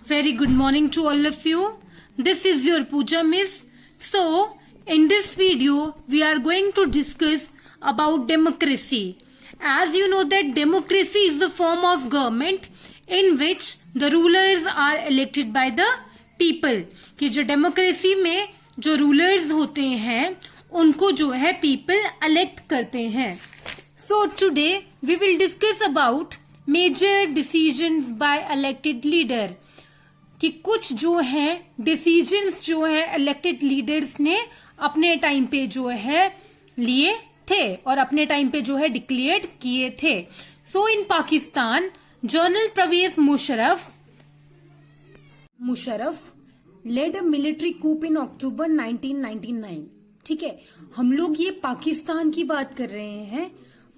Very good morning to all of you. This is your Pooja Miss. So, in this video, we are going to discuss about democracy. As you know that democracy is the form of government in which the rulers are elected by the people. कि जो democracy में जो rulers होते हैं उनको जो है people elect करते हैं. So today we will discuss about major decisions by elected leader. कि कुछ जो है डिसीजंस जो है इलेक्टेड लीडर्स ने अपने टाइम पे जो है लिए थे और अपने टाइम पे जो है डिक्लेयर किए थे. So in Pakistan general Parvez Musharraf led a military coup in October 1999. ठीक है, हम लोग ये पाकिस्तान की बात कर रहे हैं.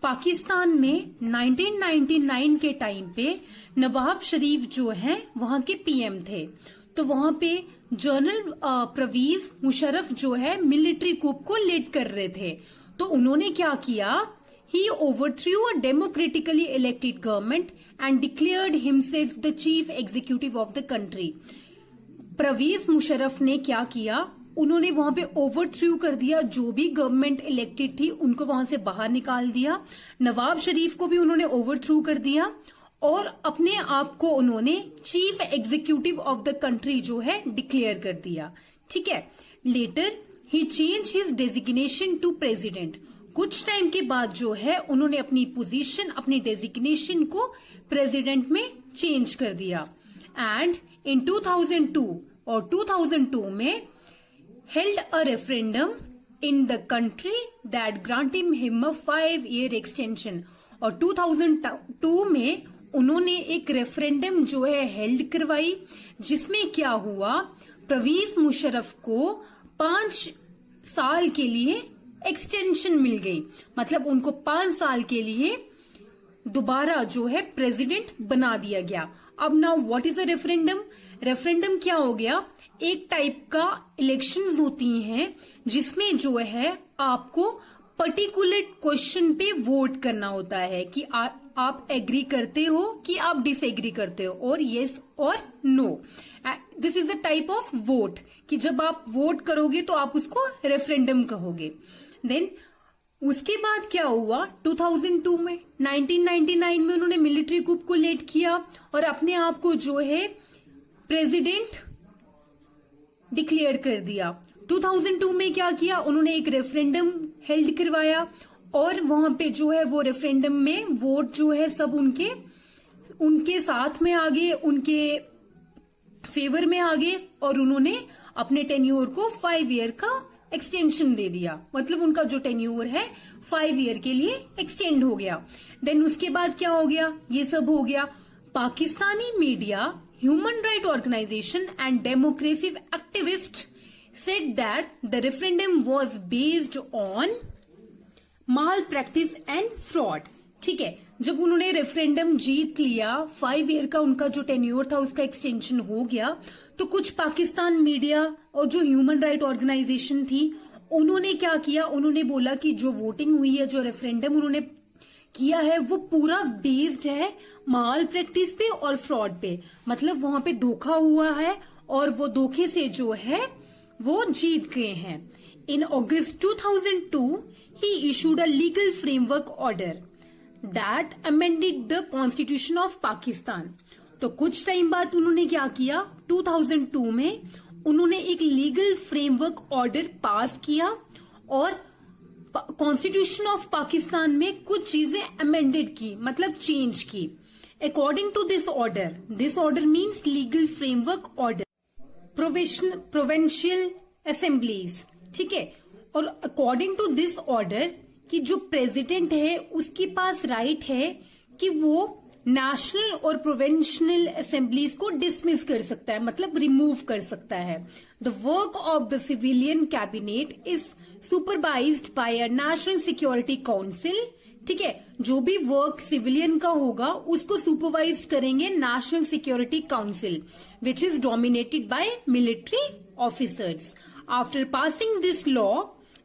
पाकिस्तान में 1999 के टाइम पे नवाब शरीफ जो है वहां के पीएम थे. तो वहां पे जनरल परवेज मुशर्रफ जो है मिलिट्री कूप को लीड कर रहे थे. तो उन्होंने क्या किया, he overthrew a democratically elected government and declared himself the chief executive of the country. Parvez Musharraf ने क्या किया, उन्होंने वहां पे ओवरथ्रू कर दिया. जो भी गवर्नमेंट इलेक्टेड थी उनको वहां से बाहर निकाल दिया. नवाब शरीफ को भी उन्होंने ओवरथ्रू कर दिया और अपने आप को उन्होंने chief executive of the country जो है डिक्लेयर कर दिया. ठीक है, later he change his designation to president. कुछ टाइम के बाद जो है उन्होंने अपनी पोजीशन, अपनी डेजिग्नेशन को प्रेसिडेंट में चेंज कर दिया. एंड इन 2002 और 2002 में held a referendum in the country that granted him a 5-year extension. और 2002 में उन्होंने एक रेफरेंडम जो है हेल्ड करवाई जिसमें क्या हुआ, परवेज मुशर्रफ को 5 साल के लिए एक्सटेंशन मिल गई. मतलब उनको 5 साल के लिए दोबारा जो है प्रेसिडेंट बना दिया गया. अब now what is a referendum. Referendum क्या हो गया, एक टाइप का इलेक्शंस होती हैं जिसमें जो है आपको पर्टिकुलर क्वेश्चन पे वोट करना होता है कि आप एग्री करते हो कि आप डिसएग्री करते हो, और यस और no. This is the type of vote कि जब आप वोट करोगे तो आप उसको रेफरेंडम कहोगे. देन उसके बाद क्या हुआ, 2002 में 1999 में उन्होंने मिलिट्री कूप को लीड किया और अपने आप को जो है प्रेसिडेंट डिक्लेयर कर दिया. 2002 में क्या किया, उन्होंने एक रेफरेंडम हेल्ड करवाया और वहां पे जो है वो रेफरेंडम में वोट जो है सब उनके साथ में आ गए, उनके फेवर में आ गए और उन्होंने अपने टेन्योर को 5 ईयर का एक्सटेंशन दे दिया. मतलब उनका जो टेन्योर है 5 ईयर के लिए एक्सटेंड हो गया. देन उसके बाद क्या हो गया, ये सब हो गया. Pakistani media, Human Rights Organization and democracy activists said that the referendum was based on malpractice and fraud. ठीक है, जब उन्होंने रेफरेंडम जीत लिया, 5 ईयर का उनका जो टेन्योर था उसका एक्सटेंशन हो गया, तो कुछ पाकिस्तान मीडिया और जो ह्यूमन राइट ऑर्गेनाइजेशन थी उन्होंने क्या किया, उन्होंने बोला कि जो वोटिंग हुई है, जो रेफरेंडम उन्होंने किया है वो पूरा बेस्ड है माल प्रैक्टिस पे और फ्रॉड पे. मतलब वहां पे धोखा हुआ है और वो धोखे से जो है वो जीत गए हैं. In August 2002 he issued a legal framework order that amended the constitution of Pakistan. तो कुछ टाइम बाद उन्होंने क्या किया, 2002 में उन्होंने एक लीगल फ्रेमवर्क ऑर्डर पास किया और कॉन्स्टिट्यूशन ऑफ पाकिस्तान में कुछ चीजें अमेंडेड की, मतलब चेंज की. According to this order means legal framework order, provincial assemblies. ठीक है, और अकॉर्डिंग टू दिस ऑर्डर कि जो प्रेसिडेंट है उसके पास राइट है कि वो नेशनल और प्रोविंशियल असेंबलीज को डिसमिस कर सकता है, मतलब रिमूव कर सकता है. The work of the civilian cabinet is supervised by a national security council. ठीक है, जो भी वर्क सिविलियन का होगा उसको सुपरवाइज करेंगे national security council, which is dominated by military officers. After passing this law,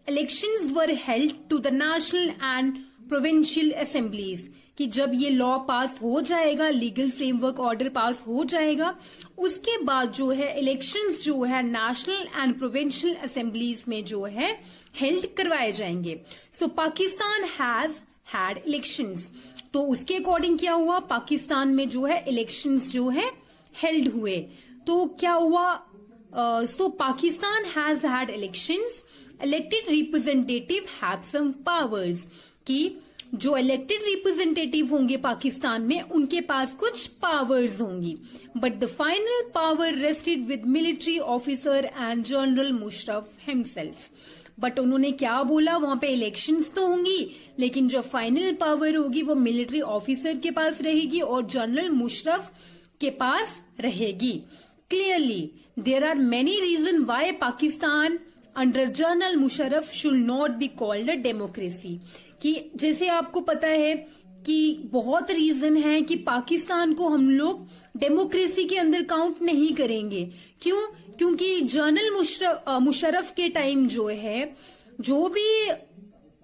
elections were held to the national and provincial assemblies. कि जब ये लॉ पास हो जाएगा, लीगल फ्रेमवर्क ऑर्डर पास हो जाएगा, उसके बाद जो है इलेक्शंस जो है नेशनल एंड प्रोविंशियल असेंबलीज में जो है हेल्ड करवाए जाएंगे। सो पाकिस्तान हैज हैड इलेक्शंस। तो उसके अकॉर्डिंग क्या हुआ, पाकिस्तान में जो है इलेक्शंस जो है हेल्ड हुए। तो क्या हुआ, so Pakistan has had elections, elected representatives have some powers, कि जो इलेक्टेड रिप्रेजेंटेटिव होंगे पाकिस्तान में उनके पास कुछ पावर्स होंगी। But the final power rested with military officer and general Musharraf himself. But उन्होंने क्या बोला, वहां पे इलेक्शंस तो होंगी लेकिन जो फाइनल पावर होगी वो मिलिट्री ऑफिसर के पास रहेगी और जनरल मुशर्रफ के पास रहेगी। Clearly there are many reason why Pakistan under general Musharraf should not be called a democracy. कि जैसे आपको पता है कि बहुत रीजन है कि पाकिस्तान को हम लोग डेमोक्रेसी के अंदर काउंट नहीं करेंगे। क्यों? क्योंकि जनरल मुशर्रफ के टाइम जो है, जो भी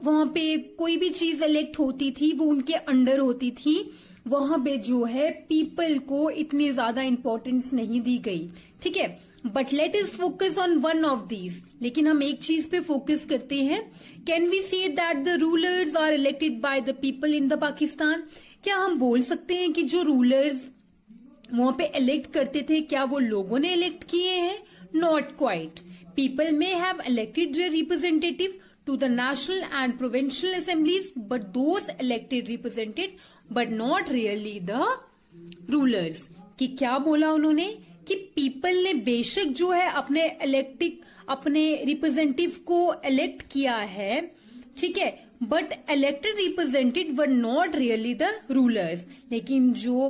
वहां पे कोई भी चीज इलेक्ट होती थी वो उनके अंडर होती थी। वहां पे जो है पीपल को इतनी ज्यादा इंपॉर्टेंस नहीं दी गई। ठीक है, but let is focus on one of these. लेकिन हम एक चीज पे फोकस करते हैं। Can we say that the rulers are elected by the people in the Pakistan? क्या हम बोल सकते हैं कि जो रूलर्स वहां पे इलेक्ट करते थे, क्या वो लोगों ने इलेक्ट किए हैं? Not quite. People may have elected their representative to the national and provincial assemblies, but those elected represented but not really the rulers। कि क्या बोला उन्होंने कि पीपल ने बेशक जो है अपने रिप्रेजेंटेटिव को इलेक्ट किया है, ठीक है, but elected represented were not really the rulers. लेकिन जो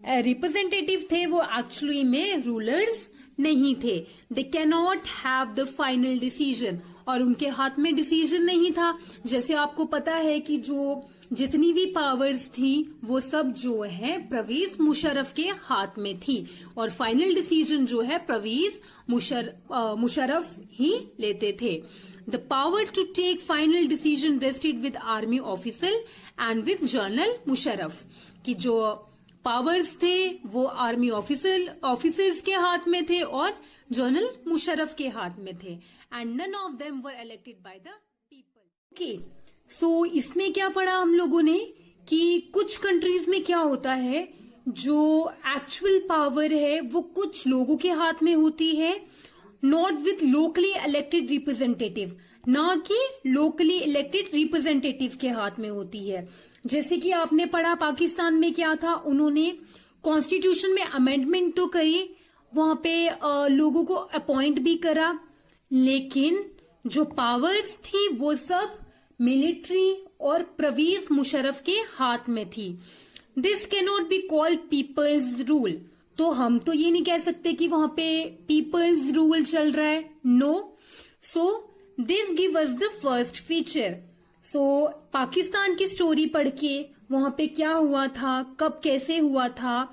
रिप्रेजेंटेटिव थे वो एक्चुअली में रूलर्स नहीं थे। They cannot have the final decision, और उनके हाथ में डिसीजन नहीं था। जैसे आपको पता है कि जो जितनी भी पावर्स थी वो सब जो है परवेज मुशर्रफ के हाथ में थी, और फाइनल डिसीजन जो है परवेज मुशर्रफ ही लेते थे। The power to take final decision rested with army officer and with general Musharraf. कि जो पावर्स थे वो आर्मी ऑफिसर्स के हाथ में थे और जनरल मुशर्रफ के हाथ में थे, and none of them were elected by the people. Okay, so इसमें क्या पढ़ा हम लोगों ने कि कुछ कंट्रीज में क्या होता है, जो एक्चुअल पावर है वो कुछ लोगों के हाथ में होती है, not with locally elected representative, ना कि लोकली इलेक्टेड रिप्रेजेंटेटिव के हाथ में होती है। जैसे कि आपने पढ़ा पाकिस्तान में क्या था, उन्होंने कॉन्स्टिट्यूशन में अमेंडमेंट तो करी, वहां पे लोगों को अपॉइंट भी करा, लेकिन जो पावर्स थी वो सब मिलिट्री और परवेज मुशर्रफ के हाथ में थी। This can not be called people's rule. तो हम तो ये नहीं कह सकते कि वहां पे पीपल्स रूल चल रहा है, no. So this give us the first feature. So Pakistan की स्टोरी पढ़ के वहां पे क्या हुआ था, कब कैसे हुआ था,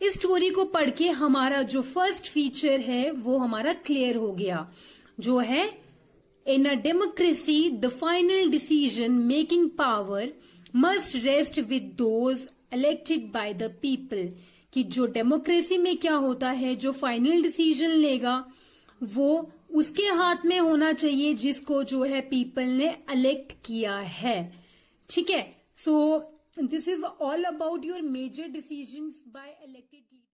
इस स्टोरी को पढ़ के हमारा जो फर्स्ट फीचर है वो हमारा क्लियर हो गया, जो है in a democracy the final decision making power must rest with those elected by the people. कि जो डेमोक्रेसी में क्या होता है, जो फाइनल डिसीजन लेगा वो उसके हाथ में होना चाहिए जिसको जो है पीपल ने इलेक्ट किया है। ठीक है, so this is all about your major decisions by elected